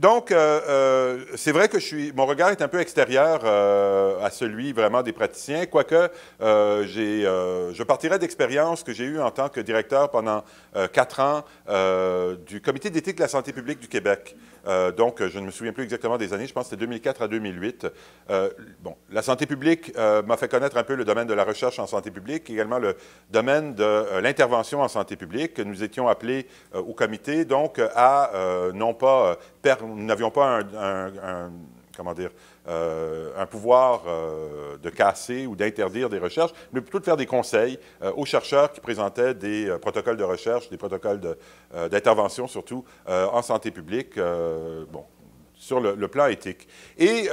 Donc, c'est vrai que mon regard est un peu extérieur à celui vraiment des praticiens, quoique je partirais d'expériences que j'ai eues en tant que directeur pendant 4 ans du Comité d'éthique de la santé publique du Québec. Donc, je ne me souviens plus exactement des années, je pense que c'était 2004 à 2008. Bon, la santé publique m'a fait connaître un peu le domaine de la recherche en santé publique, également le domaine de l'intervention en santé publique. Nous étions appelés au comité, donc, à non pas nous n'avions pas comment dire, un pouvoir de casser ou d'interdire des recherches, mais plutôt de faire des conseils aux chercheurs qui présentaient des protocoles de recherche, des protocoles d'intervention surtout en santé publique, bon, sur le plan éthique. Et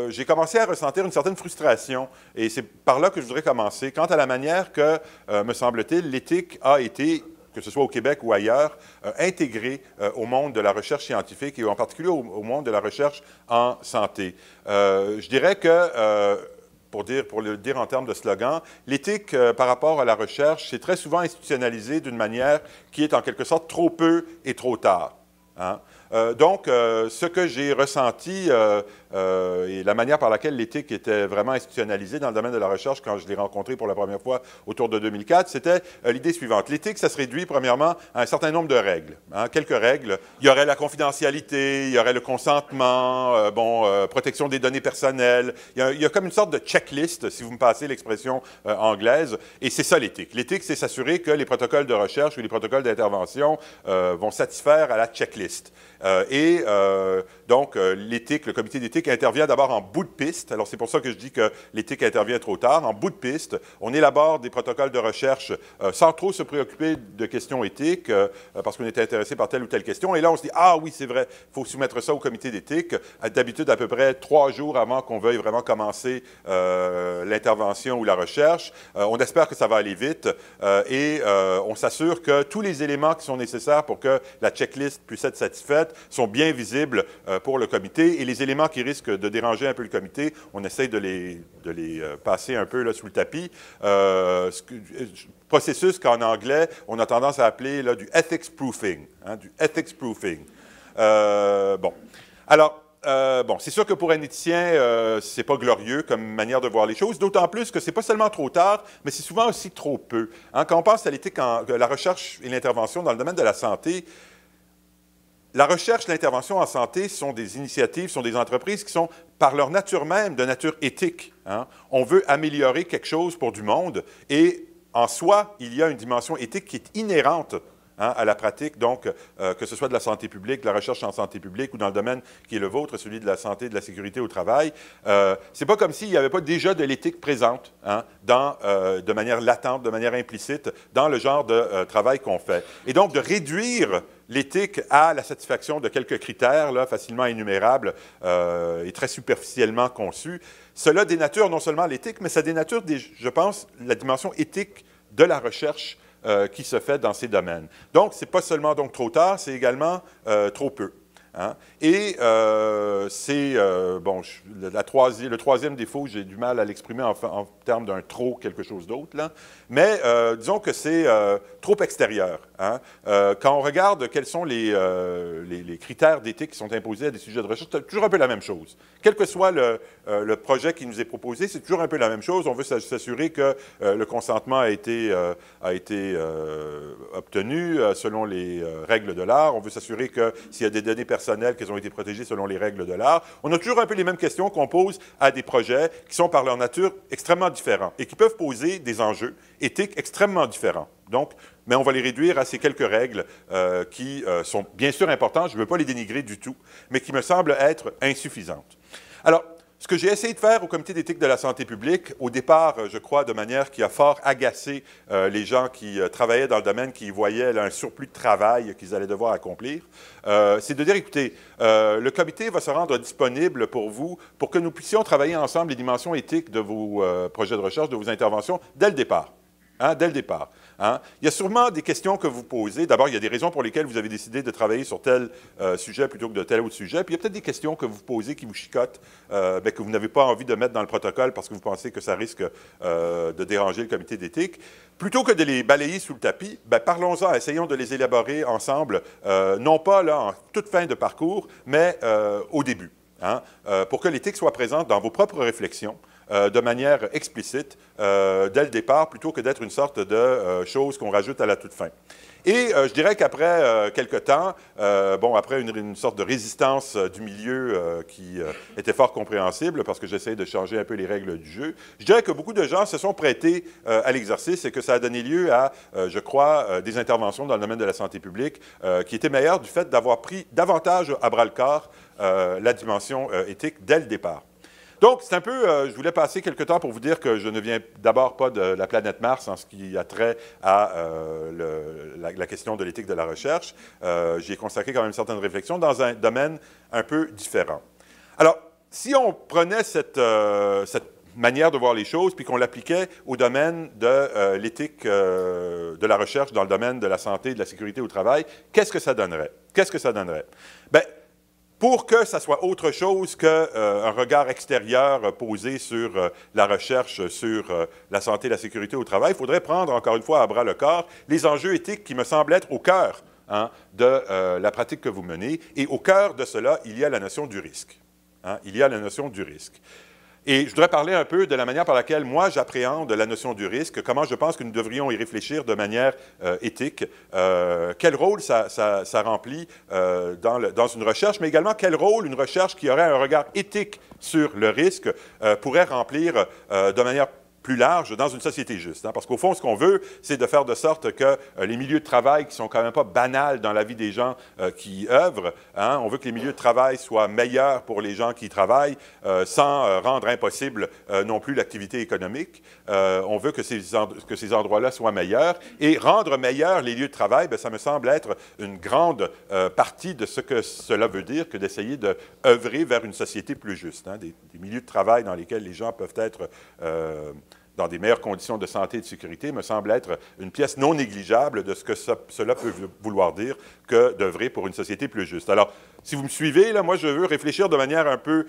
j'ai commencé à ressentir une certaine frustration, et c'est par là que je voudrais commencer, quant à la manière que, me semble-t-il, l'éthique a été, que ce soit au Québec ou ailleurs, intégré au monde de la recherche scientifique et en particulier au monde de la recherche en santé. Je dirais que, pour le dire en termes de slogan, l'éthique par rapport à la recherche, c'est très souvent institutionnalisé d'une manière qui est en quelque sorte trop peu et trop tard. Hein? Donc, ce que j'ai ressenti et la manière par laquelle l'éthique était vraiment institutionnalisée dans le domaine de la recherche quand je l'ai rencontré pour la première fois autour de 2004, c'était l'idée suivante. L'éthique, ça se réduit premièrement à un certain nombre de règles. Hein, quelques règles. Il y aurait la confidentialité, il y aurait le consentement, protection des données personnelles. Il y a comme une sorte de checklist, si vous me passez l'expression anglaise, et c'est ça l'éthique. L'éthique, c'est s'assurer que les protocoles de recherche ou les protocoles d'intervention vont satisfaire à la checklist. Donc, l'éthique, le comité d'éthique intervient d'abord en bout de piste. Alors, c'est pour ça que je dis que l'éthique intervient trop tard. En bout de piste, on élabore des protocoles de recherche sans trop se préoccuper de questions éthiques parce qu'on était intéressé par telle ou telle question. Et là, on se dit, ah oui, c'est vrai, il faut soumettre ça au comité d'éthique. D'habitude, à peu près 3 jours avant qu'on veuille vraiment commencer l'intervention ou la recherche. On espère que ça va aller vite et on s'assure que tous les éléments qui sont nécessaires pour que la checklist puisse être satisfaite sont bien visibles pour le comité et les éléments qui risquent de déranger un peu le comité, on essaie de les passer un peu là, sous le tapis. Processus qu'en anglais, on a tendance à appeler là, du ethics proofing. Hein, du ethics proofing. Bon. Alors, bon, c'est sûr que pour un éthicien, c'est pas glorieux comme manière de voir les choses, d'autant plus que c'est pas seulement trop tard, mais c'est souvent aussi trop peu. Hein, quand on pense à l'éthique, la recherche et l'intervention dans le domaine de la santé, la recherche, l'intervention en santé sont des initiatives, sont des entreprises qui sont, par leur nature même, de nature éthique. Hein. On veut améliorer quelque chose pour du monde et, en soi, il y a une dimension éthique qui est inhérente hein, à la pratique, donc, que ce soit de la santé publique, de la recherche en santé publique ou dans le domaine qui est le vôtre, celui de la santé et de la sécurité au travail. C'est pas comme s'il n'y avait pas déjà de l'éthique présente hein, de manière latente, de manière implicite, dans le genre de travail qu'on fait. Et donc, de réduire l'éthique à la satisfaction de quelques critères là, facilement énumérables et très superficiellement conçus. Cela dénature non seulement l'éthique, mais ça dénature, je pense, la dimension éthique de la recherche qui se fait dans ces domaines. Donc, ce n'est pas seulement donc, trop tard, c'est également trop peu. Hein? Et c'est, bon, le troisième défaut, j'ai du mal à l'exprimer en termes d'un trop quelque chose d'autre, là. Mais disons que c'est trop extérieur. Hein? Quand on regarde quels sont les critères d'éthique qui sont imposés à des sujets de recherche, c'est toujours un peu la même chose. Quel que soit le projet qui nous est proposé, c'est toujours un peu la même chose. On veut s'assurer que le consentement a été obtenu selon les règles de l'art. On veut s'assurer que s'il y a des données personnelles, qu'elles ont été protégées selon les règles de l'art. On a toujours un peu les mêmes questions qu'on pose à des projets qui sont par leur nature extrêmement différents et qui peuvent poser des enjeux éthiques extrêmement différents. Donc, mais on va les réduire à ces quelques règles qui sont bien sûr importantes, je ne veux pas les dénigrer du tout, mais qui me semblent être insuffisantes. Alors, ce que j'ai essayé de faire au Comité d'éthique de la santé publique, au départ, je crois, de manière qui a fort agacé les gens qui travaillaient dans le domaine, qui voyaient là, un surplus de travail qu'ils allaient devoir accomplir, c'est de dire, écoutez, le comité va se rendre disponible pour vous, pour que nous puissions travailler ensemble les dimensions éthiques de vos projets de recherche, de vos interventions, dès le départ. hein, dès le départ. Hein. Il y a sûrement des questions que vous posez. D'abord, il y a des raisons pour lesquelles vous avez décidé de travailler sur tel sujet plutôt que de tel autre sujet. Puis il y a peut-être des questions que vous posez qui vous chicotent, que vous n'avez pas envie de mettre dans le protocole parce que vous pensez que ça risque de déranger le comité d'éthique. Plutôt que de les balayer sous le tapis, parlons-en, essayons de les élaborer ensemble, non pas là, en toute fin de parcours, mais au début, hein, pour que l'éthique soit présente dans vos propres réflexions, de manière explicite dès le départ, plutôt que d'être une sorte de chose qu'on rajoute à la toute fin. Et je dirais qu'après quelque temps, après une sorte de résistance du milieu qui était fort compréhensible, parce que j'essayais de changer un peu les règles du jeu, je dirais que beaucoup de gens se sont prêtés à l'exercice et que ça a donné lieu à, je crois, des interventions dans le domaine de la santé publique qui étaient meilleures du fait d'avoir pris davantage à bras-le-corps la dimension éthique dès le départ. Donc, c'est un peu, je voulais passer quelque temps pour vous dire que je ne viens d'abord pas de la planète Mars en ce qui a trait à la question de l'éthique de la recherche. J'y ai consacré quand même certaines réflexions dans un domaine un peu différent. Alors, si on prenait cette manière de voir les choses, puis qu'on l'appliquait au domaine de l'éthique de la recherche dans le domaine de la santé et de la sécurité au travail, qu'est-ce que ça donnerait? Qu'est-ce que ça donnerait? Bien, pour que ça soit autre chose qu'un regard extérieur posé sur la recherche, sur la santé et la sécurité au travail, il faudrait prendre, encore une fois, à bras-le-corps les enjeux éthiques qui me semblent être au cœur de la pratique que vous menez. Et au cœur de cela, il y a la notion du risque. Hein, il y a la notion du risque. Et je voudrais parler un peu de la manière par laquelle moi j'appréhende la notion du risque, comment je pense que nous devrions y réfléchir de manière éthique, quel rôle ça remplit dans une recherche, mais également quel rôle une recherche qui aurait un regard éthique sur le risque pourrait remplir de manière plus large dans une société juste. Hein, parce qu'au fond, ce qu'on veut, c'est de faire de sorte que les milieux de travail qui sont quand même pas banals dans la vie des gens qui œuvrent, hein, on veut que les milieux de travail soient meilleurs pour les gens qui travaillent sans rendre impossible non plus l'activité économique. On veut que ces endroits-là soient meilleurs. Et rendre meilleurs les lieux de travail, bien, ça me semble être une grande partie de ce que cela veut dire que d'essayer d'œuvrer vers une société plus juste. Hein, des milieux de travail dans lesquels les gens peuvent être dans des meilleures conditions de santé et de sécurité, me semble être une pièce non négligeable de ce que cela peut vouloir dire que d'œuvrer pour une société plus juste. Alors, si vous me suivez, là, moi, je veux réfléchir de manière un peu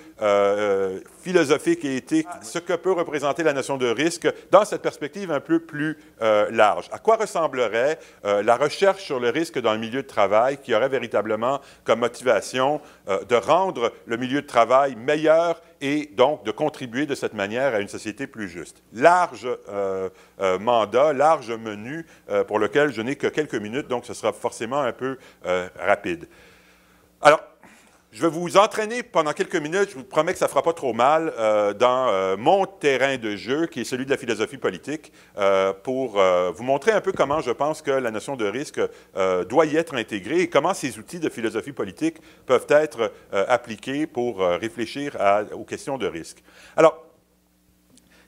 philosophique et éthique ce que peut représenter la notion de risque dans cette perspective un peu plus large. À quoi ressemblerait la recherche sur le risque dans le milieu de travail qui aurait véritablement comme motivation de rendre le milieu de travail meilleur et donc de contribuer de cette manière à une société plus juste. Large mandat, large menu pour lequel je n'ai que quelques minutes, donc ce sera forcément un peu rapide. Alors, je vais vous entraîner pendant quelques minutes, je vous promets que ça ne fera pas trop mal, dans mon terrain de jeu, qui est celui de la philosophie politique, pour vous montrer un peu comment je pense que la notion de risque doit y être intégrée et comment ces outils de philosophie politique peuvent être appliqués pour réfléchir aux questions de risque. Alors,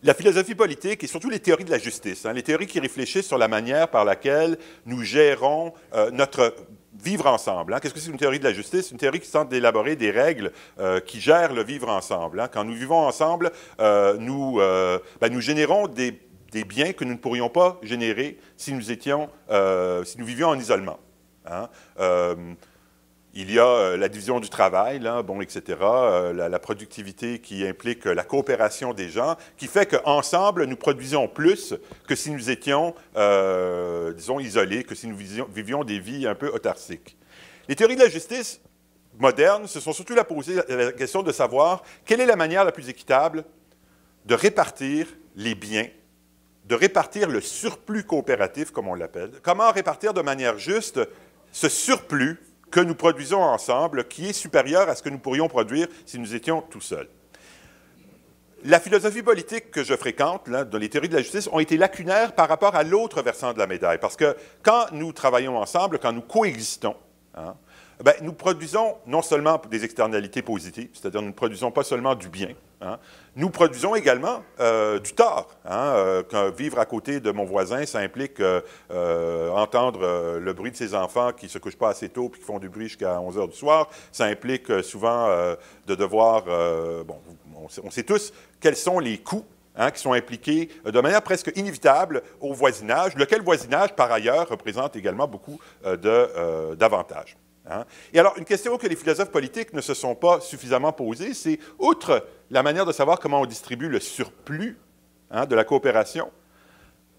la philosophie politique et surtout les théories de la justice, hein, les théories qui réfléchissent sur la manière par laquelle nous gérons notre vivre ensemble. Hein. Qu'est-ce que c'est une théorie de la justice? Une théorie qui tente d'élaborer des règles qui gèrent le vivre ensemble. Hein. Quand nous vivons ensemble, nous générons des biens que nous ne pourrions pas générer si nous vivions en isolement. Hein. Il y a la division du travail, là, bon, etc., la productivité qui implique la coopération des gens, qui fait qu'ensemble, nous produisons plus que si nous étions, disons, isolés, que si nous vivions des vies un peu autarciques. Les théories de la justice modernes se sont surtout posé la question de savoir quelle est la manière la plus équitable de répartir les biens, de répartir le surplus coopératif, comme on l'appelle. Comment répartir de manière juste ce surplus que nous produisons ensemble, qui est supérieur à ce que nous pourrions produire si nous étions tout seuls. La philosophie politique que je fréquente, là, dans les théories de la justice, ont été lacunaires par rapport à l'autre versant de la médaille. Parce que quand nous travaillons ensemble, quand nous coexistons, hein, bien, nous produisons non seulement des externalités positives, c'est-à-dire nous ne produisons pas seulement du bien, hein, nous produisons également du tort. Hein, vivre à côté de mon voisin, ça implique entendre le bruit de ses enfants qui ne se couchent pas assez tôt et qui font du bruit jusqu'à 11 heures du soir. Ça implique souvent de devoir... on sait tous quels sont les coûts hein, qui sont impliqués de manière presque inévitable au voisinage, lequel voisinage, par ailleurs, représente également beaucoup d'avantages. Hein. Et alors, une question que les philosophes politiques ne se sont pas suffisamment posées, c'est, outre la manière de savoir comment on distribue le surplus, hein, de la coopération,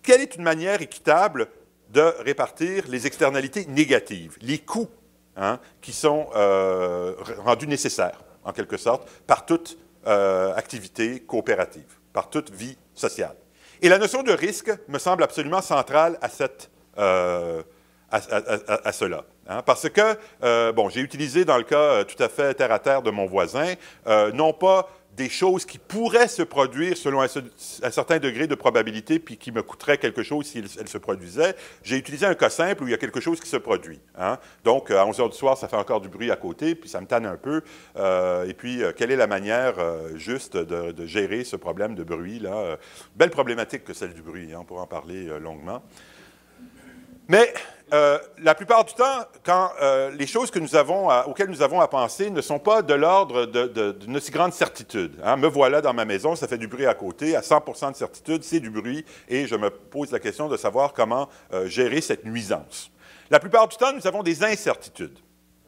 quelle est une manière équitable de répartir les externalités négatives, les coûts, hein, qui sont rendus nécessaires, en quelque sorte, par toute activité coopérative, par toute vie sociale. Et la notion de risque me semble absolument centrale à cela. Hein, parce que, bon, j'ai utilisé dans le cas tout à fait terre-à-terre de mon voisin, non pas des choses qui pourraient se produire selon un certain degré de probabilité, puis qui me coûteraient quelque chose si elles se produisaient. J'ai utilisé un cas simple où il y a quelque chose qui se produit. Hein. Donc, à 11 h du soir, ça fait encore du bruit à côté, puis ça me tanne un peu. Et puis, quelle est la manière juste de gérer ce problème de bruit, là? Belle problématique que celle du bruit, hein, on pourra en parler longuement. Mais la plupart du temps, quand les choses auxquelles nous avons à penser ne sont pas de l'ordre d'une aussi grande certitude. Hein. Me voilà dans ma maison, ça fait du bruit à côté, à 100% de certitude, c'est du bruit, et je me pose la question de savoir comment gérer cette nuisance. La plupart du temps, nous avons des incertitudes.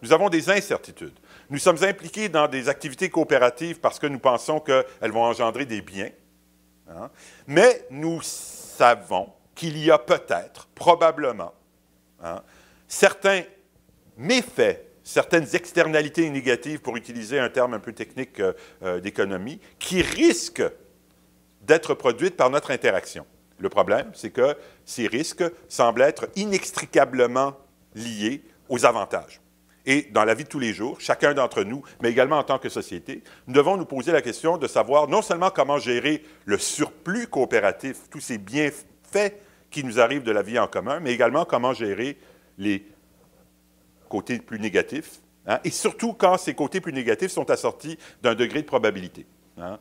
Nous avons des incertitudes. Nous sommes impliqués dans des activités coopératives parce que nous pensons qu'elles vont engendrer des biens. Hein. Mais nous savons qu'il y a peut-être, probablement, hein, certains méfaits, certaines externalités négatives, pour utiliser un terme un peu technique d'économie, qui risquent d'être produites par notre interaction. Le problème, c'est que ces risques semblent être inextricablement liés aux avantages. Et dans la vie de tous les jours, chacun d'entre nous, mais également en tant que société, nous devons nous poser la question de savoir non seulement comment gérer le surplus coopératif, tous ces bienfaits qui nous arrivent de la vie en commun, mais également comment gérer les côtés plus négatifs, hein, et surtout quand ces côtés plus négatifs sont assortis d'un degré de probabilité. Hein.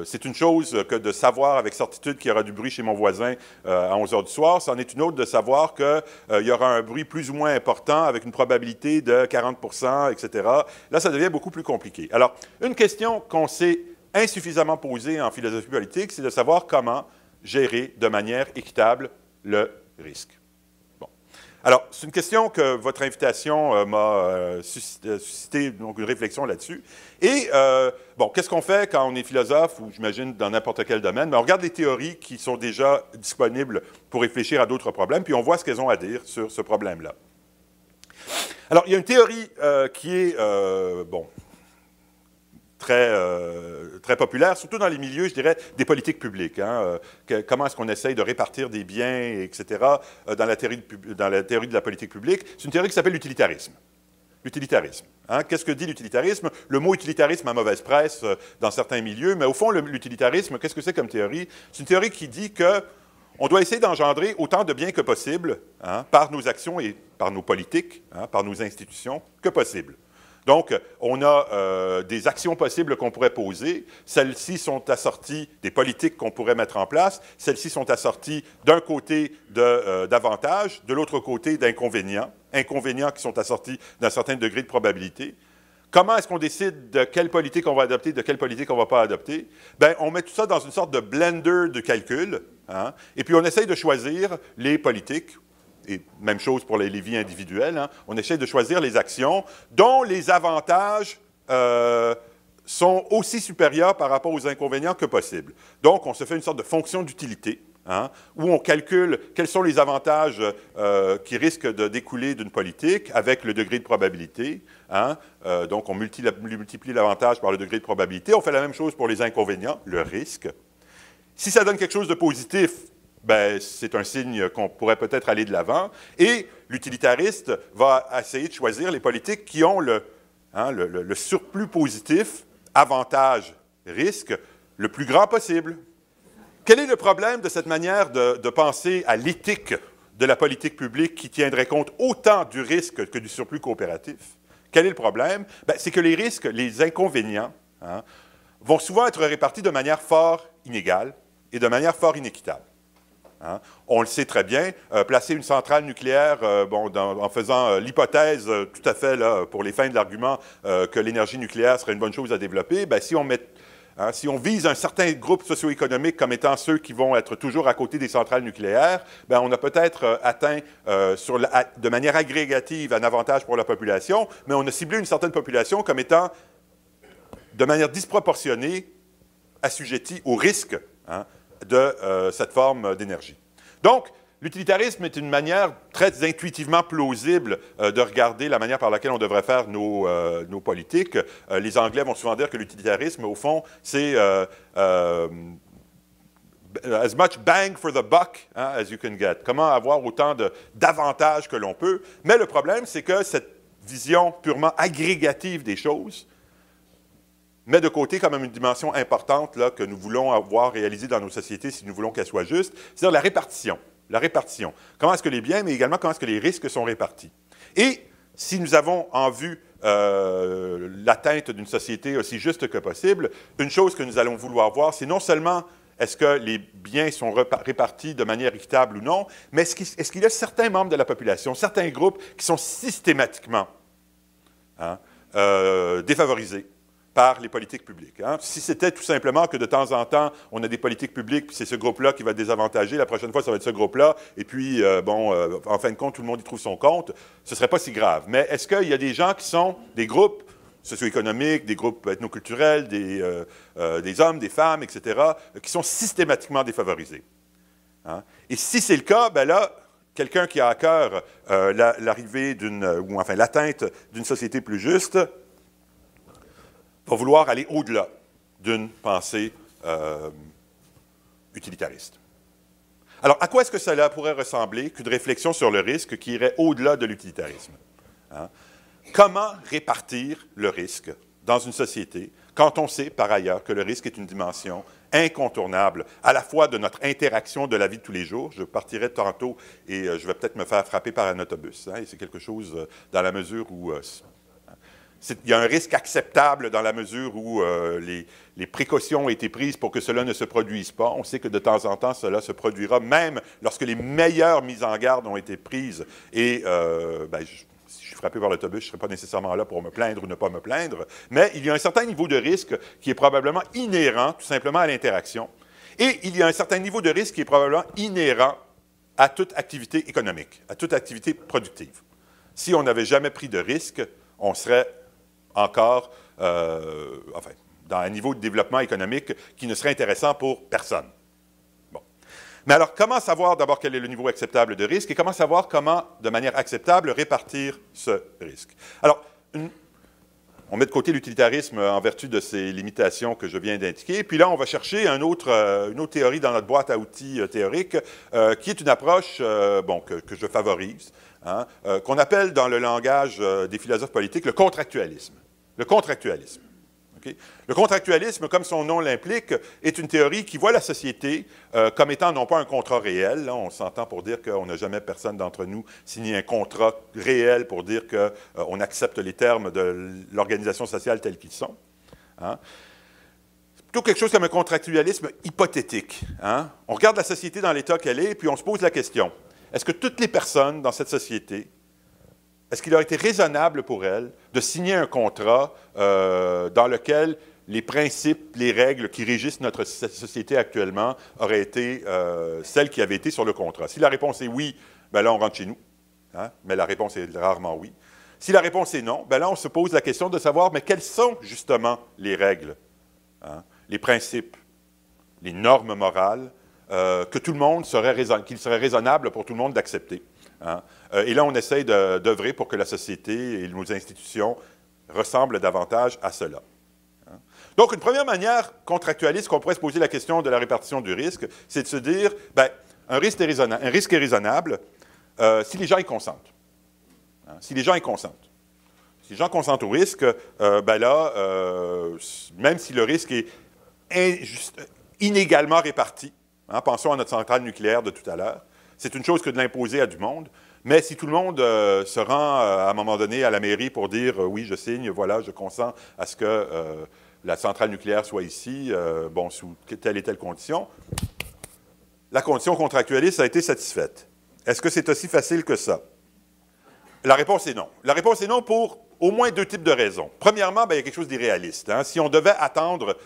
C'est une chose que de savoir avec certitude qu'il y aura du bruit chez mon voisin à 11 h du soir, c'en est une autre de savoir qu'il y aura un bruit plus ou moins important avec une probabilité de 40 %, etc. Là, ça devient beaucoup plus compliqué. Alors, une question qu'on s'est insuffisamment posée en philosophie politique, c'est de savoir comment gérer de manière équitable le risque. Bon. Alors, c'est une question que votre invitation m'a suscité donc une réflexion là-dessus. Et, bon, qu'est-ce qu'on fait quand on est philosophe, ou j'imagine dans n'importe quel domaine? Bien, on regarde les théories qui sont déjà disponibles pour réfléchir à d'autres problèmes, puis on voit ce qu'elles ont à dire sur ce problème-là. Alors, il y a une théorie qui est, bon, très populaire, surtout dans les milieux, je dirais, des politiques publiques. Hein, comment est-ce qu'on essaye de répartir des biens, etc., dans la théorie de la politique publique. C'est une théorie qui s'appelle l'utilitarisme. L'utilitarisme. Hein, qu'est-ce que dit l'utilitarisme? Le mot utilitarisme a mauvaise presse dans certains milieux, mais au fond, l'utilitarisme, qu'est-ce que c'est comme théorie? C'est une théorie qui dit qu'on doit essayer d'engendrer autant de biens que possible, hein, par nos actions et par nos politiques, hein, par nos institutions, que possible. Donc, on a des actions possibles qu'on pourrait poser. Celles-ci sont assorties des politiques qu'on pourrait mettre en place. Celles-ci sont assorties d'un côté d'avantages, de l'autre côté d'inconvénients. Inconvénients qui sont assortis d'un certain degré de probabilité. Comment est-ce qu'on décide de quelle politique on va adopter, de quelle politique on ne va pas adopter? Bien, on met tout ça dans une sorte de blender de calcul, hein, et puis on essaye de choisir les politiques. Et même chose pour les vies individuelles, hein, on essaie de choisir les actions dont les avantages sont aussi supérieurs par rapport aux inconvénients que possible. Donc, on se fait une sorte de fonction d'utilité, hein, où on calcule quels sont les avantages qui risquent de découler d'une politique avec le degré de probabilité. Hein, donc, on multiplie l'avantage par le degré de probabilité. On fait la même chose pour les inconvénients, le risque. Si ça donne quelque chose de positif, ben, c'est un signe qu'on pourrait peut-être aller de l'avant. Et l'utilitariste va essayer de choisir les politiques qui ont le surplus positif, avantage, risque, le plus grand possible. Quel est le problème de cette manière de penser à l'éthique de la politique publique qui tiendrait compte autant du risque que du surplus coopératif? Quel est le problème? Ben, c'est que les risques, les inconvénients, hein, vont souvent être répartis de manière fort inégale et de manière fort inéquitable. Hein? On le sait très bien, placer une centrale nucléaire en faisant l'hypothèse tout à fait là, pour les fins de l'argument que l'énergie nucléaire serait une bonne chose à développer, bien, si on met Hein, si on vise un certain groupe socio-économique comme étant ceux qui vont être toujours à côté des centrales nucléaires, bien, on a peut-être atteint de manière agrégative un avantage pour la population, mais on a ciblé une certaine population comme étant de manière disproportionnée assujettie au risque hein, de cette forme d'énergie. Donc, l'utilitarisme est une manière très intuitivement plausible de regarder la manière par laquelle on devrait faire nos politiques. Les Anglais vont souvent dire que l'utilitarisme, au fond, c'est as much bang for the buck hein, as you can get. Comment avoir autant d'avantages que l'on peut. Mais le problème, c'est que cette vision purement agrégative des choses met de côté quand même une dimension importante là, que nous voulons avoir réalisée dans nos sociétés si nous voulons qu'elle soit juste, c'est-à-dire la répartition. La répartition. Comment est-ce que les biens, mais également comment est-ce que les risques sont répartis. Et si nous avons en vue l'atteinte d'une société aussi juste que possible, une chose que nous allons vouloir voir, c'est non seulement est-ce que les biens sont répartis de manière équitable ou non, mais est-ce qu'il y a certains membres de la population, certains groupes qui sont systématiquement hein, défavorisés par les politiques publiques. Hein. Si c'était tout simplement que de temps en temps, on a des politiques publiques, puis c'est ce groupe-là qui va désavantager, la prochaine fois, ça va être ce groupe-là, et puis, en fin de compte, tout le monde y trouve son compte, ce ne serait pas si grave. Mais est-ce qu'il y a des gens qui sont des groupes socio-économiques, des groupes ethnoculturels, des hommes, des femmes, etc., qui sont systématiquement défavorisés? Hein? Et si c'est le cas, bien là, quelqu'un qui a à cœur l'arrivée ou enfin l'atteinte d'une société plus juste, va vouloir aller au-delà d'une pensée utilitariste. Alors, à quoi est-ce que cela pourrait ressembler qu'une réflexion sur le risque qui irait au-delà de l'utilitarisme? Hein? Comment répartir le risque dans une société quand on sait, par ailleurs, que le risque est une dimension incontournable, à la fois de notre interaction de la vie de tous les jours. Je partirai tantôt et je vais peut-être me faire frapper par un autobus. Hein, et c'est quelque chose dans la mesure où... il y a un risque acceptable dans la mesure où les précautions ont été prises pour que cela ne se produise pas. On sait que de temps en temps, cela se produira, même lorsque les meilleures mises en garde ont été prises. Et si je suis frappé par l'autobus, je ne serai pas nécessairement là pour me plaindre ou ne pas me plaindre. Mais il y a un certain niveau de risque qui est probablement inhérent tout simplement à l'interaction. Et il y a un certain niveau de risque qui est probablement inhérent à toute activité économique, à toute activité productive. Si on n'avait jamais pris de risque, on serait encore dans un niveau de développement économique qui ne serait intéressant pour personne. Bon. Mais alors, comment savoir d'abord quel est le niveau acceptable de risque et comment savoir comment, de manière acceptable, répartir ce risque? Alors, on met de côté l'utilitarisme en vertu de ces limitations que je viens d'indiquer, puis là, on va chercher une autre théorie dans notre boîte à outils théorique, qui est une approche que je favorise, hein, qu'on appelle dans le langage des philosophes politiques le contractualisme. Le contractualisme. Okay? Le contractualisme, comme son nom l'implique, est une théorie qui voit la société comme étant non pas un contrat réel. Là, on s'entend pour dire qu'on n'a jamais personne d'entre nous signé un contrat réel pour dire qu'on accepte les termes de l'organisation sociale tels qu'ils sont. Hein? C'est plutôt quelque chose comme un contractualisme hypothétique. Hein? On regarde la société dans l'état qu'elle est, puis on se pose la question, est-ce que toutes les personnes dans cette société, est-ce qu'il aurait été raisonnable pour elles de signer un contrat dans lequel les principes, les règles qui régissent notre société actuellement auraient été celles qui avaient été sur le contrat? Si la réponse est oui, bien là, on rentre chez nous. Hein? Mais la réponse est rarement oui. Si la réponse est non, bien là, on se pose la question de savoir, mais quelles sont justement les règles, hein? Les principes, les normes morales que tout le monde qu'il serait raisonnable pour tout le monde d'accepter. Hein? Et là, on essaye d'œuvrer pour que la société et nos institutions ressemblent davantage à cela. Hein? Donc, une première manière contractualiste qu'on pourrait se poser la question de la répartition du risque, c'est de se dire, bien, un risque est raisonnable si les gens y consentent. Hein? Si les gens y consentent. Si les gens consentent au risque, ben là, même si le risque est inégalement réparti, hein, pensons à notre centrale nucléaire de tout à l'heure, c'est une chose que de l'imposer à du monde, mais si tout le monde se rend à un moment donné à la mairie pour dire oui, je signe, voilà, je consens à ce que la centrale nucléaire soit ici, sous telle et telle condition, la condition contractualiste a été satisfaite. Est-ce que c'est aussi facile que ça? La réponse est non. La réponse est non pour au moins deux types de raisons. Premièrement, il y a quelque chose d'irréaliste. Hein. Si on devait attendre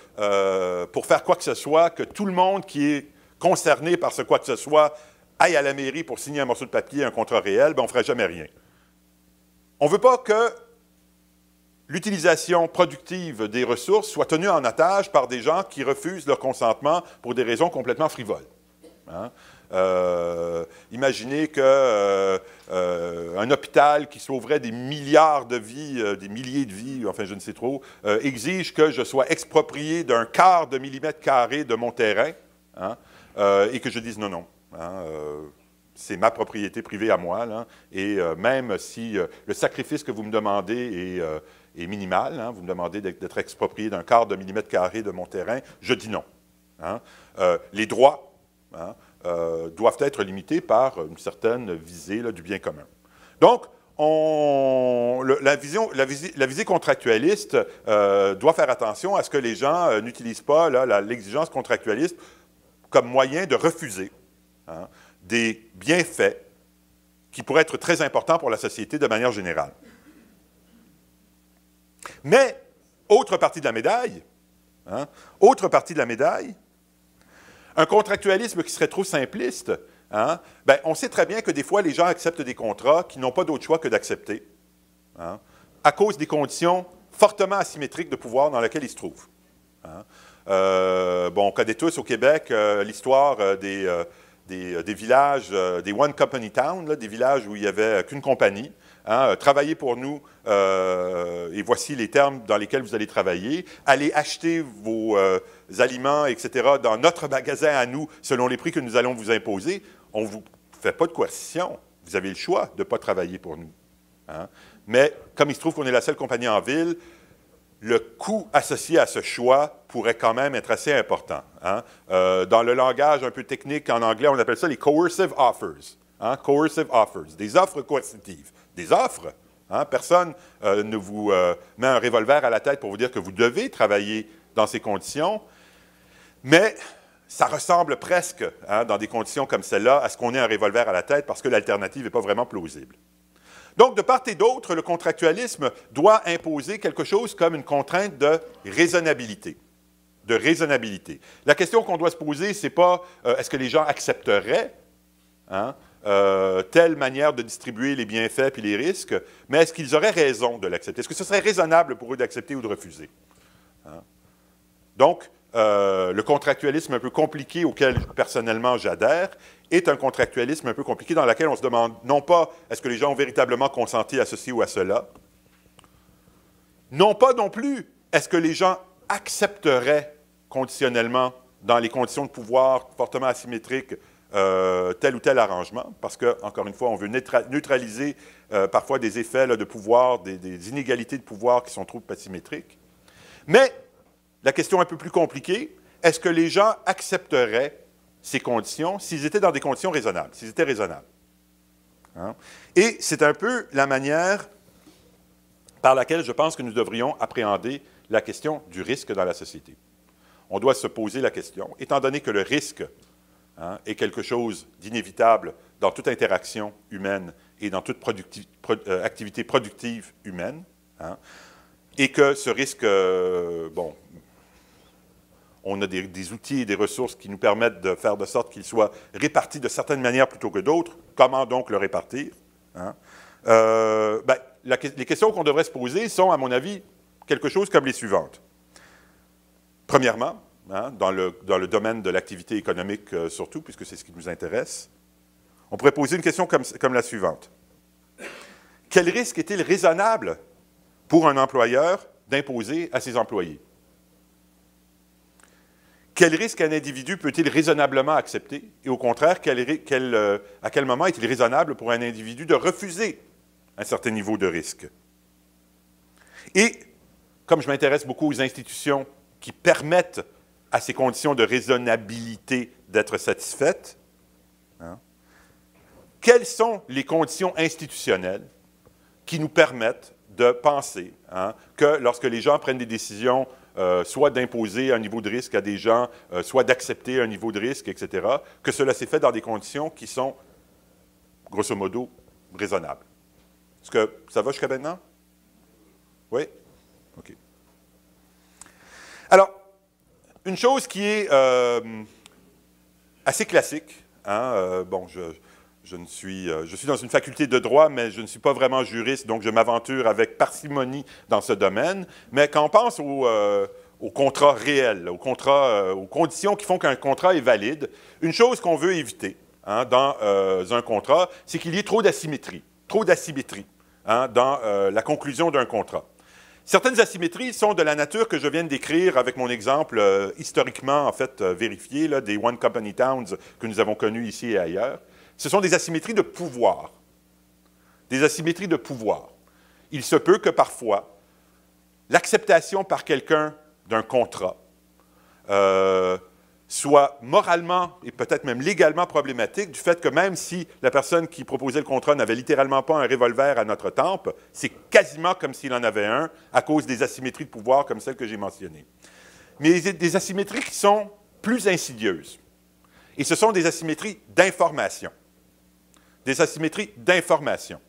pour faire quoi que ce soit, que tout le monde qui est concerné par ce quoi que ce soit aille à la mairie pour signer un morceau de papier, un contrat réel, on ne ferait jamais rien. On ne veut pas que l'utilisation productive des ressources soit tenue en otage par des gens qui refusent leur consentement pour des raisons complètement frivoles. Hein? Imaginez qu'un hôpital qui sauverait des milliards de vies, des milliers de vies, enfin je ne sais trop, exige que je sois exproprié d'un quart de millimètre carré de mon terrain, hein, et que je dise non, non. Hein, c'est ma propriété privée à moi, là, et même si le sacrifice que vous me demandez est minimal, hein, vous me demandez d'être exproprié d'un quart de millimètre carré de mon terrain, je dis non. Hein. Les droits, hein, doivent être limités par une certaine visée là, du bien commun. Donc, la visée contractualiste doit faire attention à ce que les gens n'utilisent pas l'exigence contractualiste comme moyen de refuser, hein, des bienfaits qui pourraient être très importants pour la société de manière générale. Mais, autre partie de la médaille, hein, un contractualisme qui serait trop simpliste, hein, on sait très bien que des fois, les gens acceptent des contrats qui n'ont pas d'autre choix que d'accepter, hein, à cause des conditions fortement asymétriques de pouvoir dans lesquelles ils se trouvent. Hein. On connaît tous au Québec l'histoire des villages, des One Company Town, là, des villages où il n'y avait qu'une compagnie. Hein, travaillez pour nous, et voici les termes dans lesquels vous allez travailler. Allez acheter vos aliments, etc., dans notre magasin à nous, selon les prix que nous allons vous imposer. On ne vous fait pas de coercition. Vous avez le choix de ne pas travailler pour nous. Hein. Mais comme il se trouve qu'on est la seule compagnie en ville, le coût associé à ce choix pourrait quand même être assez important. Hein. Dans le langage un peu technique en anglais, on appelle ça les coercive offers. Hein, coercive offers, des offres coercitives. Des offres. Hein, personne ne vous met un revolver à la tête pour vous dire que vous devez travailler dans ces conditions, mais ça ressemble presque, hein, dans des conditions comme celle-là, à ce qu'on ait un revolver à la tête parce que l'alternative n'est pas vraiment plausible. Donc, de part et d'autre, le contractualisme doit imposer quelque chose comme une contrainte de raisonnabilité. La question qu'on doit se poser, ce n'est pas est-ce que les gens accepteraient, hein, telle manière de distribuer les bienfaits et les risques, mais est-ce qu'ils auraient raison de l'accepter? Est-ce que ce serait raisonnable pour eux d'accepter ou de refuser? Hein? Donc, le contractualisme un peu compliqué auquel, personnellement, j'adhère, est un contractualisme un peu compliqué dans lequel on se demande, non pas est-ce que les gens ont véritablement consenti à ceci ou à cela, non pas non plus est-ce que les gens accepteraient conditionnellement, dans les conditions de pouvoir fortement asymétriques, tel ou tel arrangement, parce que, encore une fois, on veut neutraliser parfois des effets là, de pouvoir, des inégalités de pouvoir qui sont trop asymétriques. Mais la question un peu plus compliquée, est-ce que les gens accepteraient ces conditions s'ils étaient dans des conditions raisonnables, s'ils étaient raisonnables? Hein? Et c'est un peu la manière par laquelle je pense que nous devrions appréhender la question du risque dans la société. On doit se poser la question, étant donné que le risque, hein, est quelque chose d'inévitable dans toute interaction humaine et dans toute activité productive humaine, hein, et que ce risque, on a des outils et des ressources qui nous permettent de faire de sorte qu'il soit réparti de certaines manières plutôt que d'autres. Comment donc le répartir? Hein? Les questions qu'on devrait se poser sont, à mon avis, quelque chose comme les suivantes. Premièrement, hein, dans le domaine de l'activité économique surtout, puisque c'est ce qui nous intéresse, on pourrait poser une question comme la suivante. Quel risque est-il raisonnable pour un employeur d'imposer à ses employés? Quel risque un individu peut-il raisonnablement accepter? Et au contraire, à quel moment est-il raisonnable pour un individu de refuser un certain niveau de risque? Et, comme je m'intéresse beaucoup aux institutions qui permettent à ces conditions de raisonnabilité d'être satisfaites, hein, quelles sont les conditions institutionnelles qui nous permettent de penser, hein, que lorsque les gens prennent des décisions, soit d'imposer un niveau de risque à des gens, soit d'accepter un niveau de risque, etc., que cela s'est fait dans des conditions qui sont, grosso modo, raisonnables. Est-ce que ça va jusqu'à maintenant? Oui? OK. Alors, une chose qui est assez classique, hein, bon, je suis dans une faculté de droit, mais je ne suis pas vraiment juriste, donc je m'aventure avec parcimonie dans ce domaine. Mais quand on pense au contrat réel, aux conditions qui font qu'un contrat est valide, une chose qu'on veut éviter dans un contrat, c'est qu'il y ait trop d'asymétrie dans la conclusion d'un contrat. Certaines asymétries sont de la nature que je viens de décrire avec mon exemple historiquement, en fait, vérifié, là, des One Company Towns que nous avons connus ici et ailleurs. Ce sont des asymétries de pouvoir. Des asymétries de pouvoir. Il se peut que parfois, l'acceptation par quelqu'un d'un contrat soit moralement et peut-être même légalement problématique du fait que même si la personne qui proposait le contrat n'avait littéralement pas un revolver à notre tempe, c'est quasiment comme s'il en avait un à cause des asymétries de pouvoir comme celles que j'ai mentionnées. Mais des asymétries qui sont plus insidieuses. Et ce sont des asymétries d'information. Des asymétries d'information.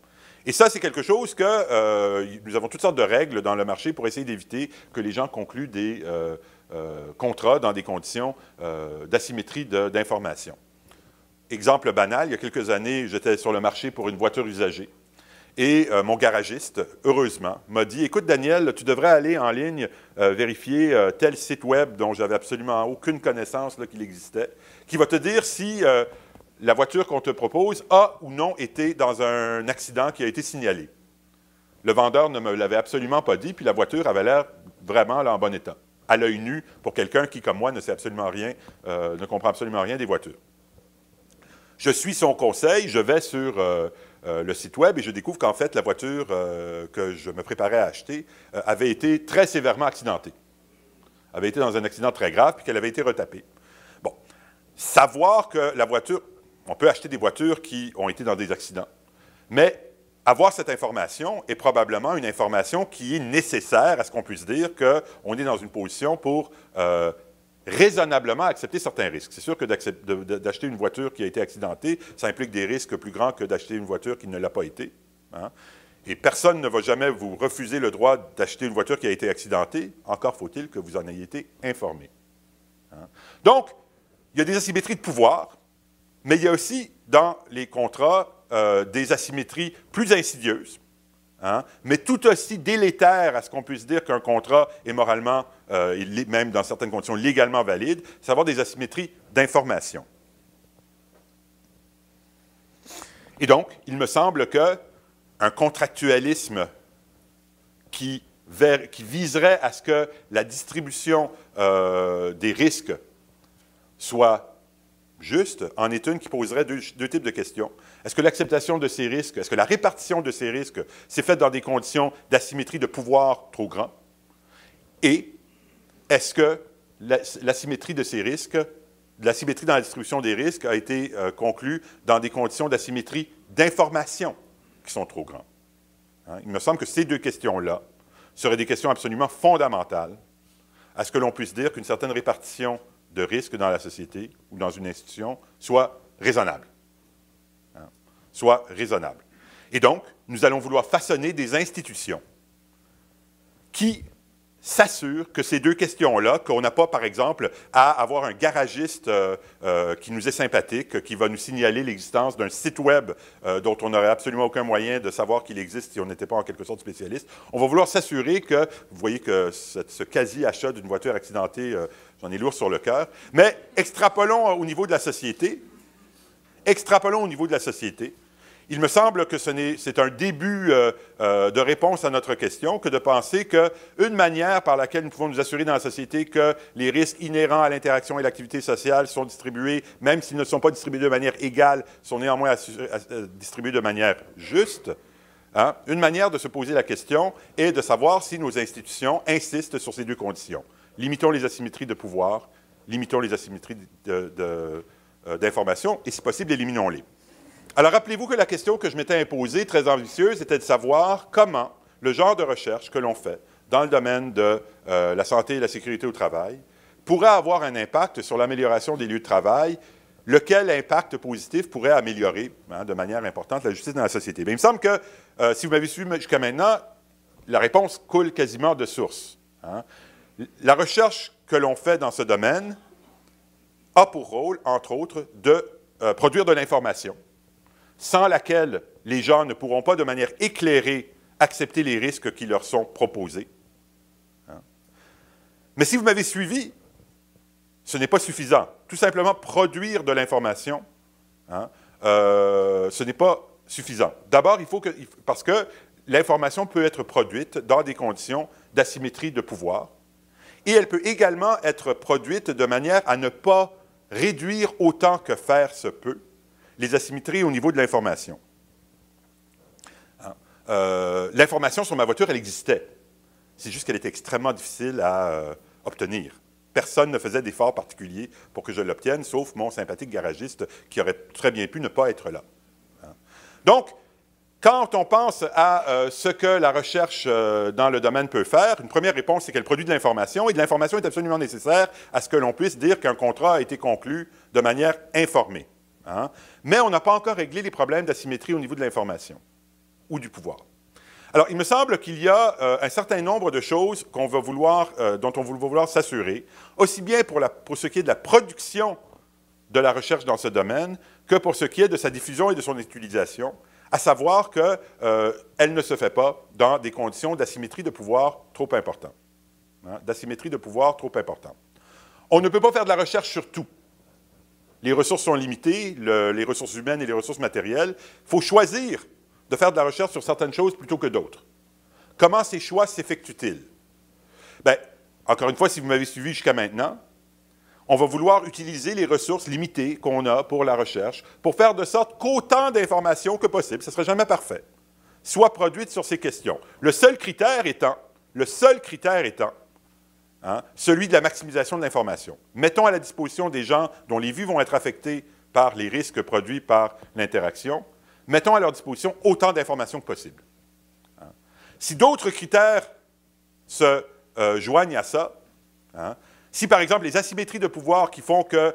Et ça, c'est quelque chose que nous avons toutes sortes de règles dans le marché pour essayer d'éviter que les gens concluent des contrats dans des conditions d'asymétrie d'information. Exemple banal, il y a quelques années, j'étais sur le marché pour une voiture usagée. Et mon garagiste, heureusement, m'a dit « Écoute, Daniel, tu devrais aller en ligne vérifier tel site web dont j'avais absolument aucune connaissance qu'il existait, qui va te dire si la voiture qu'on te propose a ou non été dans un accident qui a été signalé. » Le vendeur ne me l'avait absolument pas dit, puis la voiture avait l'air vraiment là, en bon état, à l'œil nu, pour quelqu'un qui, comme moi, ne sait absolument rien, ne comprend absolument rien des voitures. Je suis son conseil, je vais sur le site web et je découvre qu'en fait, la voiture que je me préparais à acheter avait été très sévèrement accidentée. Avait été dans un accident très grave, puis qu'elle avait été retapée. Bon, savoir que la voiture, on peut acheter des voitures qui ont été dans des accidents, mais avoir cette information est probablement une information qui est nécessaire à ce qu'on puisse dire qu'on est dans une position pour raisonnablement accepter certains risques. C'est sûr que d'acheter une voiture qui a été accidentée, ça implique des risques plus grands que d'acheter une voiture qui ne l'a pas été. Hein? Et personne ne va jamais vous refuser le droit d'acheter une voiture qui a été accidentée, encore faut-il que vous en ayez été informé. Hein? Donc, il y a des asymétries de pouvoir, mais il y a aussi dans les contrats des asymétries plus insidieuses, hein, mais tout aussi délétères à ce qu'on puisse dire qu'un contrat est moralement, même dans certaines conditions, légalement valide, c'est avoir des asymétries d'information. Et donc, il me semble qu'un contractualisme qui viserait à ce que la distribution des risques soit juste en est une qui poserait deux types de questions. Est-ce que l'acceptation de ces risques, est-ce que la répartition de ces risques s'est faite dans des conditions d'asymétrie de pouvoir trop grand? Et est-ce que l'asymétrie de ces risques, l'asymétrie dans la distribution des risques a été conclue dans des conditions d'asymétrie d'information qui sont trop grandes? Hein? Il me semble que ces deux questions-là seraient des questions absolument fondamentales à ce que l'on puisse dire qu'une certaine répartition de risques dans la société ou dans une institution soit raisonnable. Hein? Soit raisonnable. Et donc, nous allons vouloir façonner des institutions qui s'assurent que ces deux questions-là, qu'on n'a pas, par exemple, à avoir un garagiste qui nous est sympathique, qui va nous signaler l'existence d'un site web dont on n'aurait absolument aucun moyen de savoir qu'il existe si on n'était pas en quelque sorte spécialiste. On va vouloir s'assurer que, vous voyez que ce quasi-achat d'une voiture accidentée, j'en ai lourd sur le cœur, mais extrapolons au niveau de la société. Extrapolons au niveau de la société. Il me semble que c'est un début de réponse à notre question que de penser qu'une manière par laquelle nous pouvons nous assurer dans la société que les risques inhérents à l'interaction et l'activité sociale sont distribués, même s'ils ne sont pas distribués de manière égale, sont néanmoins distribués de manière juste. Hein? Une manière de se poser la question est de savoir si nos institutions insistent sur ces deux conditions. Limitons les asymétries de pouvoir, limitons les asymétries d'information et, si possible, éliminons-les. Alors, rappelez-vous que la question que je m'étais imposée, très ambitieuse, était de savoir comment le genre de recherche que l'on fait dans le domaine de la santé et la sécurité au travail pourrait avoir un impact sur l'amélioration des lieux de travail, lequel impact positif pourrait améliorer de manière importante la justice dans la société. Bien, il me semble que, si vous m'avez suivi jusqu'à maintenant, la réponse coule quasiment de source. Hein. La recherche que l'on fait dans ce domaine a pour rôle, entre autres, de produire de l'information, sans laquelle les gens ne pourront pas de manière éclairée accepter les risques qui leur sont proposés. Hein. Mais si vous m'avez suivi, ce n'est pas suffisant. Tout simplement produire de l'information, hein, ce n'est pas suffisant. D'abord, parce que l'information peut être produite dans des conditions d'asymétrie de pouvoir, et elle peut également être produite de manière à ne pas réduire autant que faire se peut les asymétries au niveau de l'information. L'information sur ma voiture, elle existait. C'est juste qu'elle était extrêmement difficile à obtenir. Personne ne faisait d'effort particulier pour que je l'obtienne, sauf mon sympathique garagiste qui aurait très bien pu ne pas être là. Donc, quand on pense à ce que la recherche dans le domaine peut faire, une première réponse, c'est qu'elle produit de l'information, et de l'information est absolument nécessaire à ce que l'on puisse dire qu'un contrat a été conclu de manière informée. Hein? Mais on n'a pas encore réglé les problèmes d'asymétrie au niveau de l'information ou du pouvoir. Alors, il me semble qu'il y a un certain nombre de choses dont on va vouloir s'assurer, aussi bien pour ce qui est de la production de la recherche dans ce domaine que pour ce qui est de sa diffusion et de son utilisation, à savoir qu'elle ne se fait pas dans des conditions d'asymétrie de pouvoir trop importantes. Hein, d'asymétrie de pouvoir trop importantes. On ne peut pas faire de la recherche sur tout. Les ressources sont limitées, les ressources humaines et les ressources matérielles. Il faut choisir de faire de la recherche sur certaines choses plutôt que d'autres. Comment ces choix s'effectuent-ils? Bien, encore une fois, si vous m'avez suivi jusqu'à maintenant, on va vouloir utiliser les ressources limitées qu'on a pour la recherche pour faire de sorte qu'autant d'informations que possible, ce ne serait jamais parfait, soient produites sur ces questions. Le seul critère étant, hein, celui de la maximisation de l'information. Mettons à la disposition des gens dont les vies vont être affectées par les risques produits par l'interaction, mettons à leur disposition autant d'informations que possible. Hein. Si d'autres critères se joignent à ça, hein, si, par exemple, les asymétries de pouvoir qui font que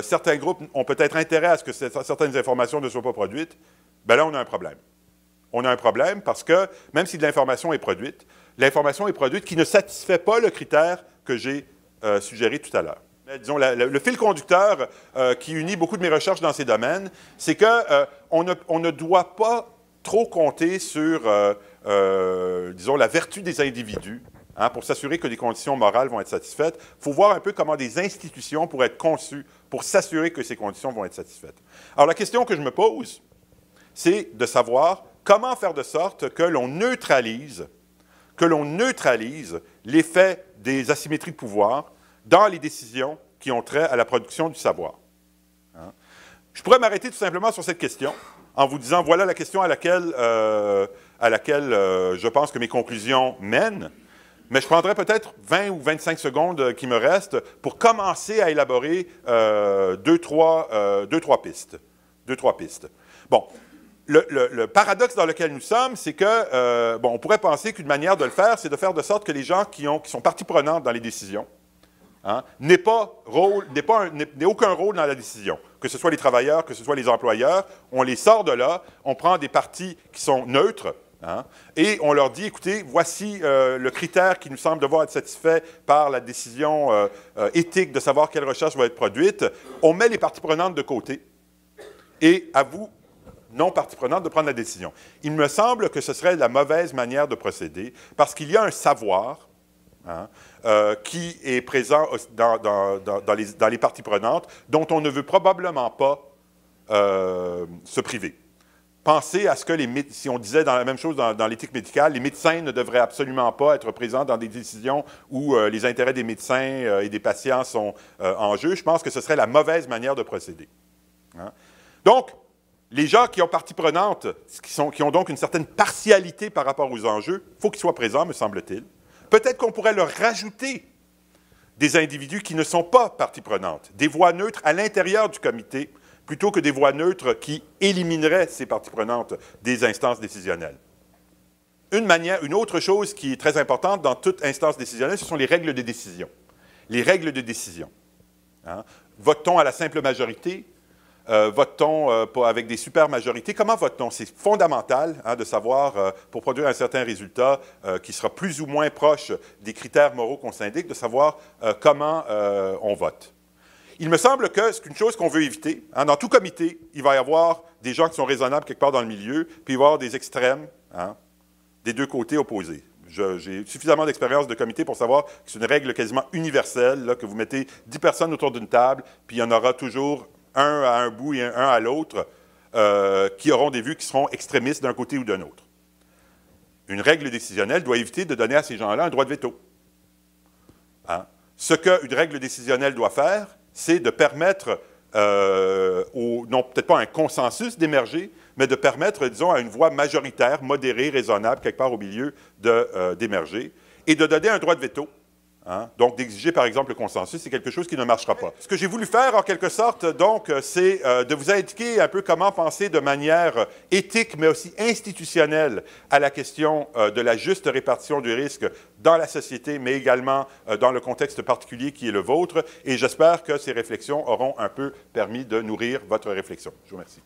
certains groupes ont peut-être intérêt à ce que certaines informations ne soient pas produites, bien là, on a un problème. On a un problème parce que, même si de l'information est produite, l'information est produite qui ne satisfait pas le critère que j'ai suggéré tout à l'heure. Disons, le fil conducteur qui unit beaucoup de mes recherches dans ces domaines, c'est qu'on ne doit pas trop compter sur, disons, la vertu des individus, hein, pour s'assurer que les conditions morales vont être satisfaites. Il faut voir un peu comment des institutions pourraient être conçues pour s'assurer que ces conditions vont être satisfaites. Alors, la question que je me pose, c'est de savoir comment faire de sorte que l'on neutralise l'effet des asymétries de pouvoir dans les décisions qui ont trait à la production du savoir. Hein? Je pourrais m'arrêter tout simplement sur cette question en vous disant, voilà la question à laquelle je pense que mes conclusions mènent, mais je prendrai peut-être 20 ou 25 secondes qui me restent pour commencer à élaborer deux, trois pistes. Bon, le paradoxe dans lequel nous sommes, c'est que, on pourrait penser qu'une manière de le faire, c'est de faire de sorte que les gens qui sont partie prenante dans les décisions, hein, n'aient aucun rôle dans la décision. Que ce soit les travailleurs, que ce soit les employeurs, on les sort de là, on prend des parties qui sont neutres, hein, et on leur dit, écoutez, voici le critère qui nous semble devoir être satisfait par la décision éthique de savoir quelle recherche va être produite. On met les parties prenantes de côté, et à vous, non partie prenante, de prendre la décision. Il me semble que ce serait la mauvaise manière de procéder, parce qu'il y a un savoir, hein, qui est présent dans les parties prenantes, dont on ne veut probablement pas se priver. Pensez à ce que si on disait la même chose dans l'éthique médicale, les médecins ne devraient absolument pas être présents dans des décisions où les intérêts des médecins et des patients sont en jeu. Je pense que ce serait la mauvaise manière de procéder. Hein? Donc, les gens qui ont partie prenante, qui ont donc une certaine partialité par rapport aux enjeux, il faut qu'ils soient présents, me semble-t-il. Peut-être qu'on pourrait leur rajouter des individus qui ne sont pas partie prenante, des voix neutres à l'intérieur du comité, plutôt que des voix neutres qui élimineraient ces parties prenantes des instances décisionnelles. Une autre chose qui est très importante dans toute instance décisionnelle, ce sont les règles de décision. Les règles de décision. Hein? Vote-t-on à la simple majorité? vote-t-on avec des super majorités? Comment vote-t-on? C'est fondamental de savoir, pour produire un certain résultat qui sera plus ou moins proche des critères moraux qu'on s'indique, de savoir comment on vote. Il me semble que c'est une chose qu'on veut éviter. Dans tout comité, il va y avoir des gens qui sont raisonnables quelque part dans le milieu, puis il va y avoir des extrêmes des deux côtés opposés. J'ai suffisamment d'expérience de comité pour savoir que c'est une règle quasiment universelle, là, que vous mettez 10 personnes autour d'une table, puis il y en aura toujours un à un bout et un à l'autre, qui auront des vues qui seront extrémistes d'un côté ou d'un autre. Une règle décisionnelle doit éviter de donner à ces gens-là un droit de veto. Ce qu'une règle décisionnelle doit faire, c'est de permettre, non peut-être pas un consensus d'émerger, mais de permettre, disons, à une voix majoritaire, modérée, raisonnable, quelque part au milieu, d'émerger, et de donner un droit de veto. Donc, d'exiger, par exemple, le consensus, c'est quelque chose qui ne marchera pas. Ce que j'ai voulu faire, en quelque sorte, donc, c'est de vous indiquer un peu comment penser de manière éthique, mais aussi institutionnelle, à la question de la juste répartition du risque dans la société, mais également dans le contexte particulier qui est le vôtre. Et j'espère que ces réflexions auront un peu permis de nourrir votre réflexion. Je vous remercie.